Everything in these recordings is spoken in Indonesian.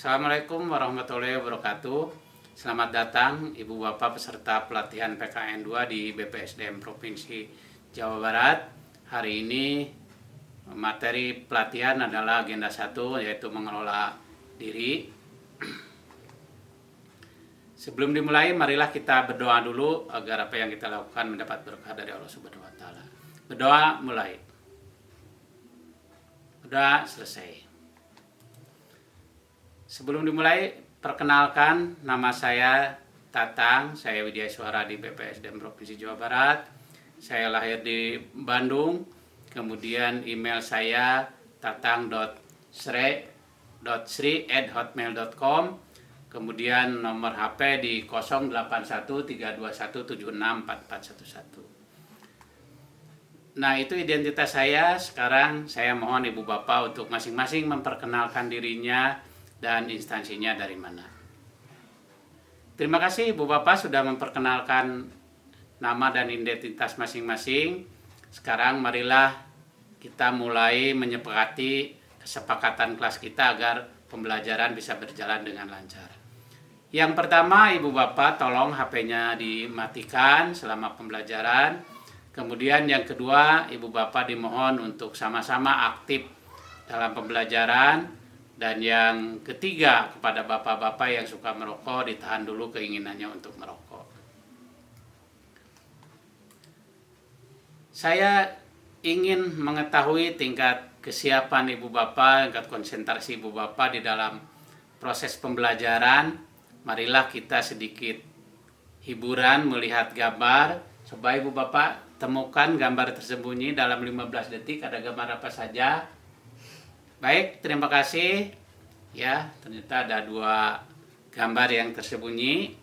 Assalamualaikum warahmatullahi wabarakatuh. Selamat datang Ibu Bapak peserta pelatihan PKN 2 di BPSDM Provinsi Jawa Barat. Hari ini materi pelatihan adalah agenda 1, yaitu mengelola diri. Sebelum dimulai, marilah kita berdoa dulu agar apa yang kita lakukan mendapat berkah dari Allah Subhanahu wa taala. Berdoa mulai. Udah selesai. Sebelum dimulai, perkenalkan, nama saya Tatang, saya Widya Suara di BPSDM Provinsi Jawa Barat. Saya lahir di Bandung, kemudian email saya tatang.sri@hotmail.com, kemudian nomor HP di 081321764411. Nah, itu identitas saya. Sekarang saya mohon Ibu Bapak untuk masing-masing memperkenalkan dirinya dan instansinya dari mana. Terima kasih Ibu Bapak sudah memperkenalkan nama dan identitas masing-masing. Sekarang marilah kita mulai menyepakati kesepakatan kelas kita agar pembelajaran bisa berjalan dengan lancar. Yang pertama, Ibu Bapak tolong HP-nya dimatikan selama pembelajaran. Kemudian yang kedua, Ibu Bapak dimohon untuk sama-sama aktif dalam pembelajaran. Dan yang ketiga, kepada bapak-bapak yang suka merokok, ditahan dulu keinginannya untuk merokok. Saya ingin mengetahui tingkat kesiapan Ibu Bapak, tingkat konsentrasi Ibu Bapak di dalam proses pembelajaran. Marilah kita sedikit hiburan melihat gambar. Coba Ibu Bapak temukan gambar tersembunyi dalam 15 detik, ada gambar apa saja. Baik, terima kasih. Ya, ternyata ada 2 gambar yang tersembunyi.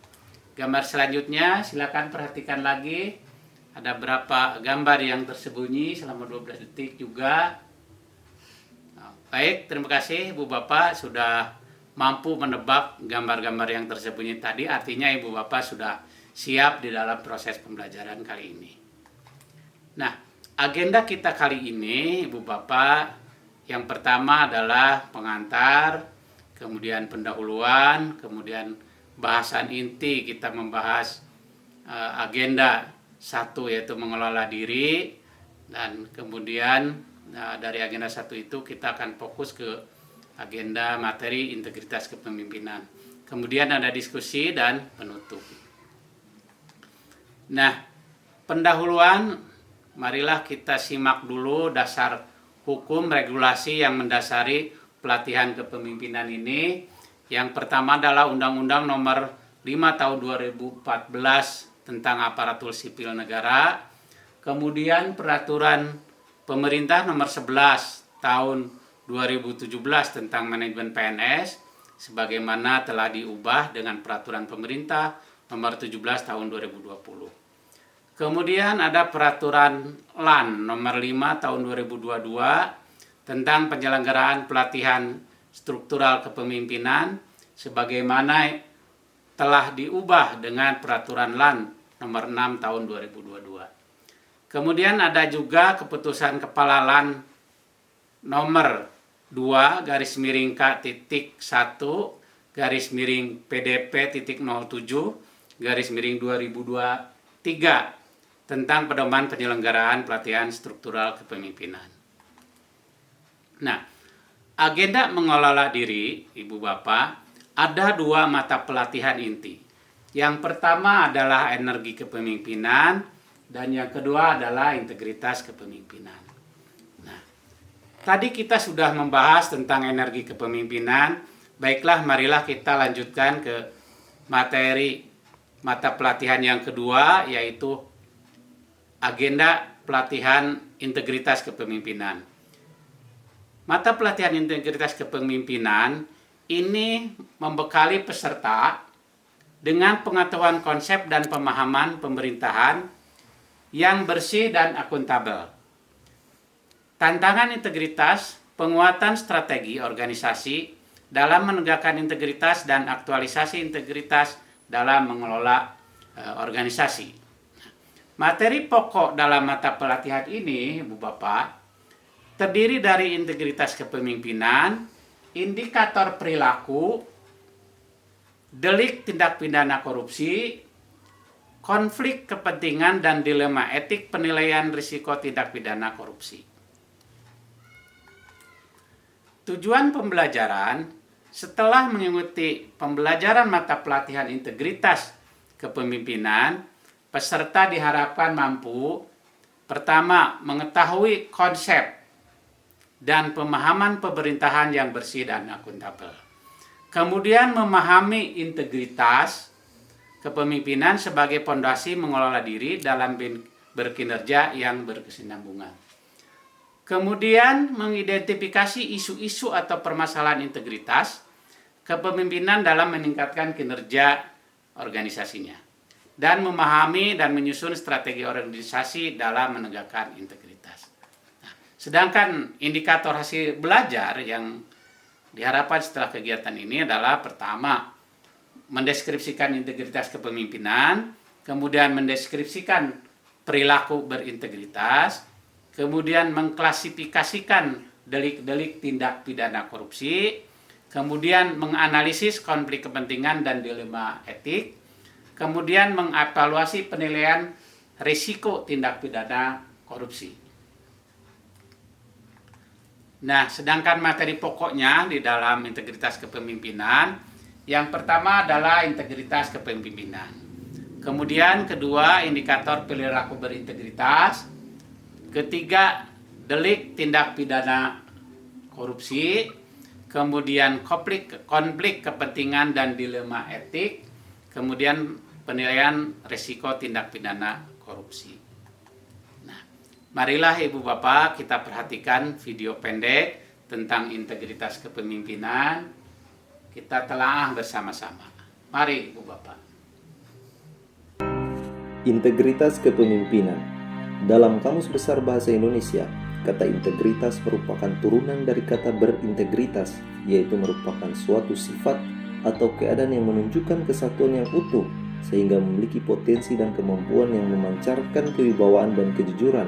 Gambar selanjutnya, silakan perhatikan lagi. Ada berapa gambar yang tersembunyi selama 12 detik juga. Nah, baik, terima kasih Ibu Bapak sudah mampu menebak gambar-gambar yang tersembunyi tadi. Artinya Ibu Bapak sudah siap di dalam proses pembelajaran kali ini. Nah, agenda kita kali ini, Ibu Bapak, yang pertama adalah pengantar, kemudian pendahuluan, kemudian bahasan inti. Kita membahas agenda 1, yaitu mengelola diri, dan kemudian dari agenda 1 itu kita akan fokus ke agenda materi integritas kepemimpinan. Kemudian ada diskusi dan penutup. Nah, pendahuluan, marilah kita simak dulu dasar hukum regulasi yang mendasari pelatihan kepemimpinan ini. Yang pertama adalah Undang-Undang Nomor 5 Tahun 2014 tentang Aparatur Sipil Negara. Kemudian Peraturan Pemerintah Nomor 11 Tahun 2017 tentang Manajemen PNS, sebagaimana telah diubah dengan Peraturan Pemerintah Nomor 17 Tahun 2020. Kemudian ada Peraturan LAN Nomor 5 Tahun 2022 tentang penyelenggaraan pelatihan struktural kepemimpinan, sebagaimana telah diubah dengan Peraturan LAN Nomor 6 Tahun 2022. Kemudian ada juga Keputusan Kepala LAN Nomor 2 /PDP.7/2023 tentang pedoman penyelenggaraan pelatihan struktural kepemimpinan. Nah, agenda mengelola diri, Ibu Bapak, ada 2 mata pelatihan inti. Yang pertama adalah energi kepemimpinan, dan yang kedua adalah integritas kepemimpinan. Nah, tadi kita sudah membahas tentang energi kepemimpinan. Baiklah, marilah kita lanjutkan ke materi mata pelatihan yang kedua, yaitu agenda pelatihan integritas kepemimpinan. Mata pelatihan integritas kepemimpinan ini membekali peserta dengan pengetahuan konsep dan pemahaman pemerintahan yang bersih dan akuntabel. Tantangan integritas, penguatan strategi organisasi dalam menegakkan integritas dan aktualisasi integritas dalam mengelola organisasi. Materi pokok dalam mata pelatihan ini, Bu Bapak, terdiri dari integritas kepemimpinan, indikator perilaku, delik tindak pidana korupsi, konflik kepentingan dan dilema etik penilaian risiko tindak pidana korupsi. Tujuan pembelajaran: setelah mengikuti pembelajaran mata pelatihan integritas kepemimpinan, peserta diharapkan mampu: pertama, mengetahui konsep dan pemahaman pemerintahan yang bersih dan akuntabel. Kemudian memahami integritas kepemimpinan sebagai fondasi mengelola diri dalam berkinerja yang berkesinambungan. Kemudian mengidentifikasi isu-isu atau permasalahan integritas kepemimpinan dalam meningkatkan kinerja organisasinya, dan memahami dan menyusun strategi organisasi dalam menegakkan integritas. Nah, sedangkan indikator hasil belajar yang diharapkan setelah kegiatan ini adalah: pertama, mendeskripsikan integritas kepemimpinan, kemudian mendeskripsikan perilaku berintegritas, kemudian mengklasifikasikan delik-delik tindak pidana korupsi, kemudian menganalisis konflik kepentingan dan dilema etik, kemudian mengevaluasi penilaian risiko tindak pidana korupsi. Nah, sedangkan materi pokoknya di dalam integritas kepemimpinan, yang pertama adalah integritas kepemimpinan. Kemudian kedua, indikator perilaku berintegritas. Ketiga, delik tindak pidana korupsi. Kemudian konflik kepentingan dan dilema etik. Kemudian penilaian risiko tindak pidana korupsi. Marilah Ibu Bapak kita perhatikan video pendek tentang integritas kepemimpinan. Kita telaah bersama-sama. Mari Ibu Bapak. Integritas kepemimpinan. Dalam Kamus Besar Bahasa Indonesia, kata integritas merupakan turunan dari kata berintegritas, yaitu merupakan suatu sifat atau keadaan yang menunjukkan kesatuan yang utuh, sehingga memiliki potensi dan kemampuan yang memancarkan kewibawaan dan kejujuran.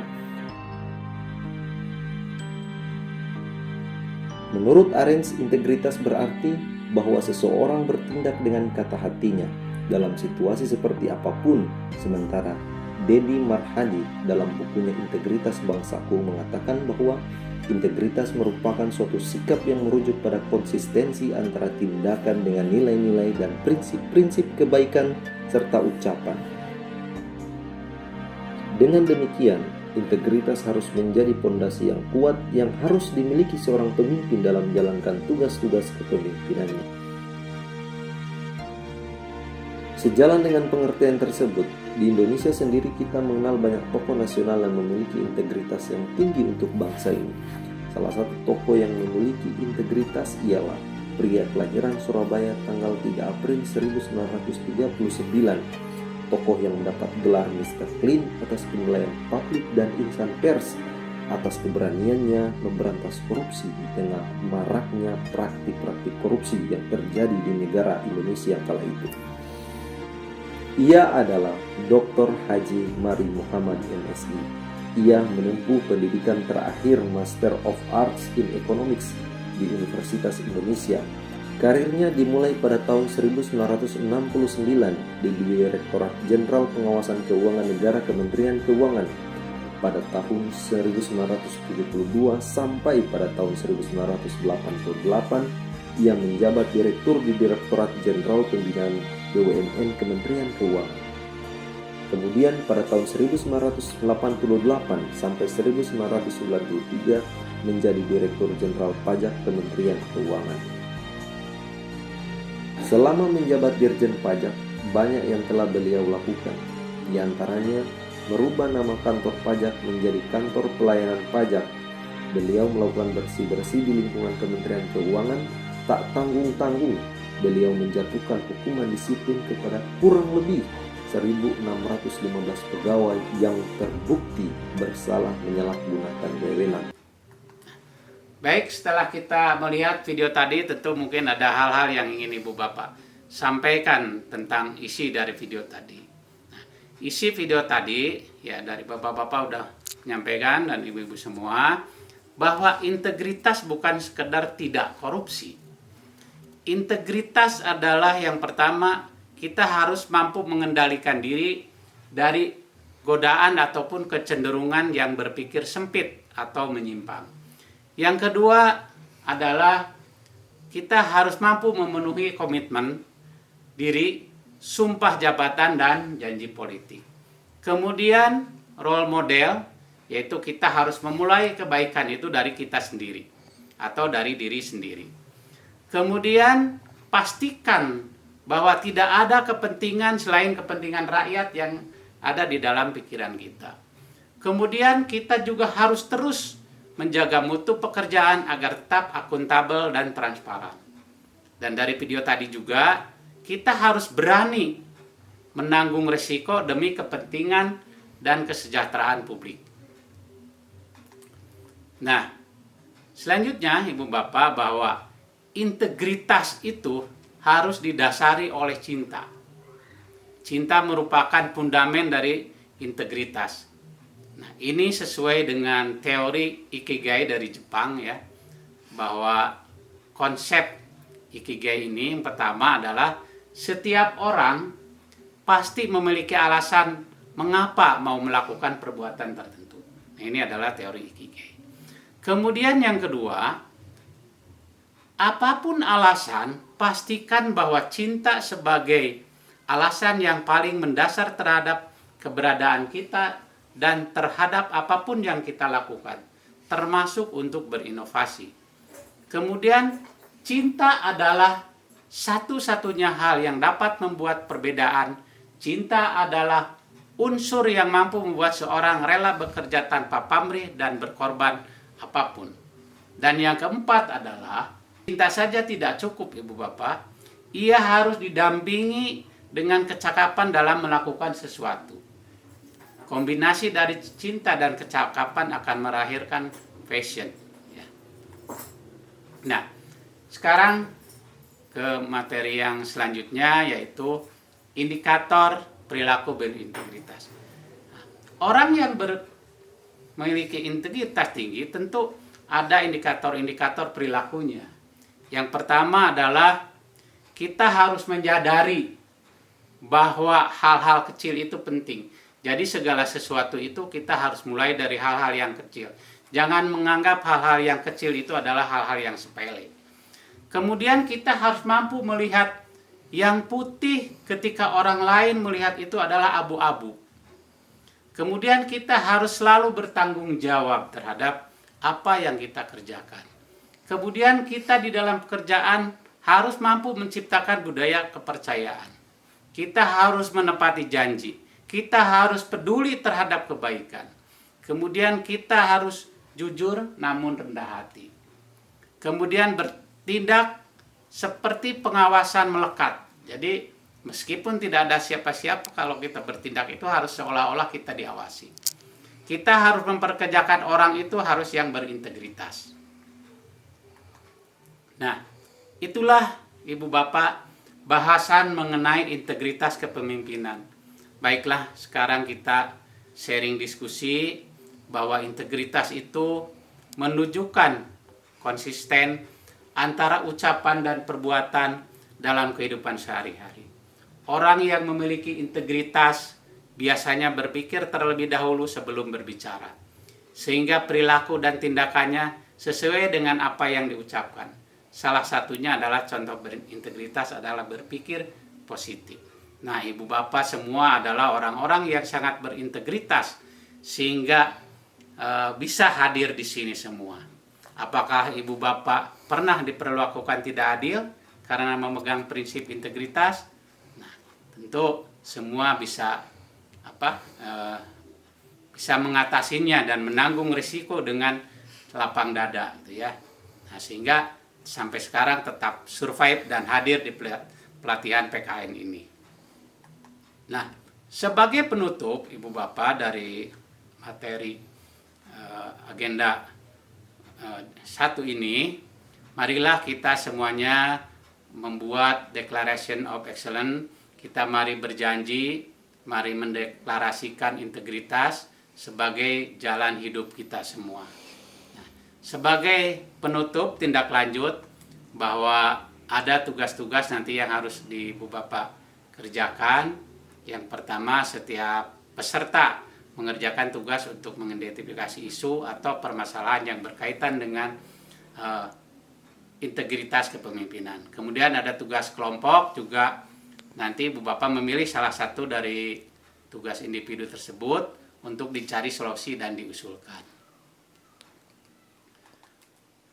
Menurut Arendt, integritas berarti bahwa seseorang bertindak dengan kata hatinya dalam situasi seperti apapun, sementara Dedi Marhadi dalam bukunya Integritas Bangsaku mengatakan bahwa integritas merupakan suatu sikap yang merujuk pada konsistensi antara tindakan dengan nilai-nilai dan prinsip-prinsip kebaikan serta ucapan. Dengan demikian, integritas harus menjadi fondasi yang kuat yang harus dimiliki seorang pemimpin dalam menjalankan tugas-tugas kepemimpinannya. Sejalan dengan pengertian tersebut, di Indonesia sendiri kita mengenal banyak tokoh nasional yang memiliki integritas yang tinggi untuk bangsa ini. Salah satu tokoh yang memiliki integritas ialah pria kelahiran Surabaya tanggal 3 April 1939, tokoh yang mendapat gelar Mr. Clean atas penilaian publik dan insan pers atas keberaniannya memberantas korupsi di tengah maraknya praktik-praktik korupsi yang terjadi di negara Indonesia kala itu. Ia adalah Dr. Haji Mari Muhammad MSI. Ia menempuh pendidikan terakhir Master of Arts in Economics di Universitas Indonesia. Karirnya dimulai pada tahun 1969 di Direktorat Jenderal Pengawasan Keuangan Negara Kementerian Keuangan. Pada tahun 1972 sampai pada tahun 1988, ia menjabat Direktur di Direktorat Jenderal Pembinaan BUMN Kementerian Keuangan. Kemudian pada tahun 1988 sampai 1993 menjadi Direktur Jenderal Pajak Kementerian Keuangan. Selama menjabat Dirjen Pajak, banyak yang telah beliau lakukan. Di antaranya, merubah nama kantor pajak menjadi Kantor Pelayanan Pajak. Beliau melakukan bersih-bersih di lingkungan Kementerian Keuangan. Tak tanggung-tanggung, beliau menjatuhkan hukuman disiplin kepada kurang lebih 1.615 pegawai yang terbukti bersalah menyalahgunakan wewenang. Baik, setelah kita melihat video tadi, tentu mungkin ada hal-hal yang ingin Ibu Bapak sampaikan tentang isi dari video tadi. Nah, isi video tadi, ya dari Bapak-Bapak udah menyampaikan dan Ibu-Ibu semua, bahwa integritas bukan sekedar tidak korupsi. Integritas adalah yang pertama, kita harus mampu mengendalikan diri dari godaan ataupun kecenderungan yang berpikir sempit atau menyimpang. Yang kedua adalah kita harus mampu memenuhi komitmen diri, sumpah jabatan dan janji politik. Kemudian role model, yaitu kita harus memulai kebaikan itu dari kita sendiri atau dari diri sendiri. Kemudian pastikan bahwa tidak ada kepentingan selain kepentingan rakyat yang ada di dalam pikiran kita. Kemudian kita juga harus terus menjaga mutu pekerjaan agar tetap akuntabel dan transparan. Dan dari video tadi juga, kita harus berani menanggung risiko demi kepentingan dan kesejahteraan publik. Nah, selanjutnya Ibu Bapak, bahwa integritas itu harus didasari oleh cinta. Cinta merupakan fundamen dari integritas. Nah, ini sesuai dengan teori Ikigai dari Jepang ya, bahwa konsep Ikigai ini yang pertama adalah setiap orang pasti memiliki alasan mengapa mau melakukan perbuatan tertentu. Nah, ini adalah teori Ikigai. Kemudian yang kedua, apapun alasan, pastikan bahwa cinta sebagai alasan yang paling mendasar terhadap keberadaan kita dan terhadap apapun yang kita lakukan, termasuk untuk berinovasi. Kemudian, cinta adalah satu-satunya hal yang dapat membuat perbedaan. Cinta adalah unsur yang mampu membuat seorang rela bekerja tanpa pamrih dan berkorban apapun. Dan yang keempat adalah, cinta saja tidak cukup Ibu Bapak, ia harus didampingi dengan kecakapan dalam melakukan sesuatu. Kombinasi dari cinta dan kecakapan akan melahirkan passion. Ya. Nah, sekarang ke materi yang selanjutnya, yaitu indikator perilaku berintegritas. Orang yang memiliki integritas tinggi tentu ada indikator-indikator perilakunya. Yang pertama adalah kita harus menyadari bahwa hal-hal kecil itu penting. Jadi segala sesuatu itu kita harus mulai dari hal-hal yang kecil. Jangan menganggap hal-hal yang kecil itu adalah hal-hal yang sepele. Kemudian kita harus mampu melihat yang putih ketika orang lain melihat itu adalah abu-abu. Kemudian kita harus selalu bertanggung jawab terhadap apa yang kita kerjakan. Kemudian kita di dalam pekerjaan harus mampu menciptakan budaya kepercayaan. Kita harus menepati janji. Kita harus peduli terhadap kebaikan. Kemudian kita harus jujur namun rendah hati. Kemudian bertindak seperti pengawasan melekat. Jadi meskipun tidak ada siapa-siapa, kalau kita bertindak itu harus seolah-olah kita diawasi. Kita harus memperkerjakan orang itu harus yang berintegritas. Nah, itulah Ibu Bapak bahasan mengenai integritas kepemimpinan. Baiklah, sekarang kita sharing diskusi bahwa integritas itu menunjukkan konsisten antara ucapan dan perbuatan dalam kehidupan sehari-hari. Orang yang memiliki integritas biasanya berpikir terlebih dahulu sebelum berbicara, sehingga perilaku dan tindakannya sesuai dengan apa yang diucapkan. Salah satunya adalah contoh berintegritas adalah berpikir positif. Nah, Ibu Bapak semua adalah orang-orang yang sangat berintegritas sehingga bisa hadir di sini semua. Apakah Ibu Bapak pernah diperlakukan tidak adil karena memegang prinsip integritas? Nah, tentu semua bisa bisa mengatasinya dan menanggung risiko dengan lapang dada, gitu ya. Nah, sehingga sampai sekarang tetap survive dan hadir di pelatihan PKN ini. Nah, sebagai penutup Ibu Bapak dari materi agenda satu ini, marilah kita semuanya membuat Declaration of Excellence. Kita mari berjanji, mari mendeklarasikan integritas sebagai jalan hidup kita semua. Nah, Sebagai penutup tindak lanjut bahwa ada tugas-tugas nanti yang harus Ibu Bapak kerjakan. Yang pertama, setiap peserta mengerjakan tugas untuk mengidentifikasi isu atau permasalahan yang berkaitan dengan integritas kepemimpinan. Kemudian ada tugas kelompok juga, nanti Ibu Bapak memilih salah satu dari tugas individu tersebut untuk dicari solusi dan diusulkan.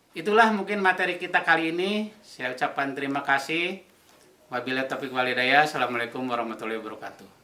Itulah mungkin materi kita kali ini. Saya ucapkan terima kasih. Wabillahi taufiq wal hidayah. Assalamualaikum warahmatullahi wabarakatuh.